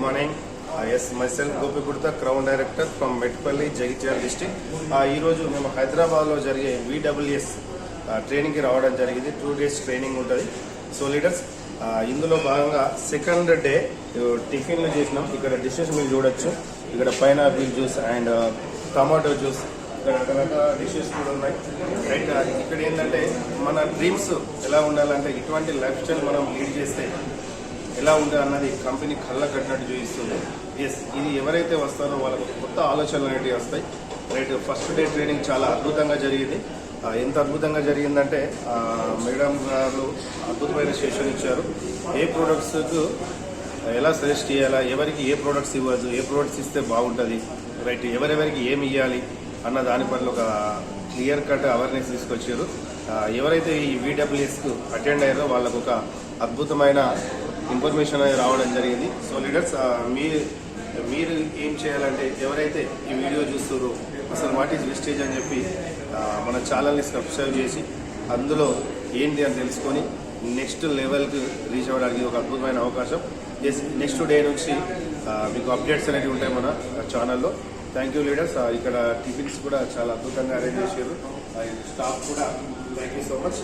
Morning. Yes myself Gopi Gurtha, crown director from Metpalli, Jagtial district. ఈరోజు మేము హైదరాబాద్లో జరిగే VWS ట్రైనింగ్కి రావడం జరిగింది. 2 days ట్రైనింగ్ ఉంటుంది. సో లీడర్స్, ఇందులో భాగంగా సెకండ్ డే టిఫిన్లు చేసినాం. ఇక్కడ డిషెస్ మీరు చూడొచ్చు. ఇక్కడ pineapple juice and tomato juice, ఇక్కడ రకరకాల డిషెస్ కూడా ఉన్నాయి. రైట్, ఇక్కడ ఏంటంటే మన డ్రీమ్స్ ఎలా ఉండాలంటే ఇటువంటి లైఫ్ స్టైల్ మనం లీడ్ చేస్తే ఎలా ఉంటుంది అన్నది కంపెనీ కళ్ళ కట్టినట్టు చూపిస్తుంది. ఎస్, ఇది ఎవరైతే వస్తారో వాళ్ళకు కొత్త ఆలోచనలు అనేవి వస్తాయి. రైట్, ఫస్ట్ డే ట్రైనింగ్ చాలా అద్భుతంగా జరిగింది. ఎంత అద్భుతంగా జరిగిందంటే మేడం గారు అద్భుతమైన సెషన్ ఇచ్చారు. ఏ ప్రోడక్ట్స్కు ఎలా సజెస్ట్ చేయాలా, ఎవరికి ఏ ప్రోడక్ట్స్ ఇవ్వద్దు, ఏ ప్రోడక్ట్స్ ఇస్తే బాగుంటుంది, రైట్, ఎవరెవరికి ఏమి ఇవ్వాలి అన్న దాని పట్ల ఒక క్లియర్ కట్ అవేర్నెస్ తీసుకొచ్చారు. ఎవరైతే ఈ VWSకు అటెండ్ అయ్యారో వాళ్ళకు ఒక అద్భుతమైన ఇన్ఫర్మేషన్ అనేది రావడం జరిగింది. సో లీడర్స్, మీరు ఏం చేయాలంటే ఎవరైతే ఈ వీడియో చూస్తారో అసలు వాట్ ఈజ్ వెస్టేజ్ అని చెప్పి మన ఛానల్ని సబ్స్క్రైబ్ చేసి అందులో ఏంటి అని తెలుసుకొని నెక్స్ట్ లెవెల్కి రీచ్ అవ్వడానికి ఒక అద్భుతమైన అవకాశం. నెక్స్ట్ డే నుంచి మీకు అప్డేట్స్ అనేవి ఉంటాయి మన ఛానల్లో. Thank you leaders. ఇక్కడ టిఫిన్స్ కూడా చాలా అద్భుతంగా అరేంజ్ చేశారు. స్టాఫ్ కూడా థ్యాంక్ యూ సో మచ్.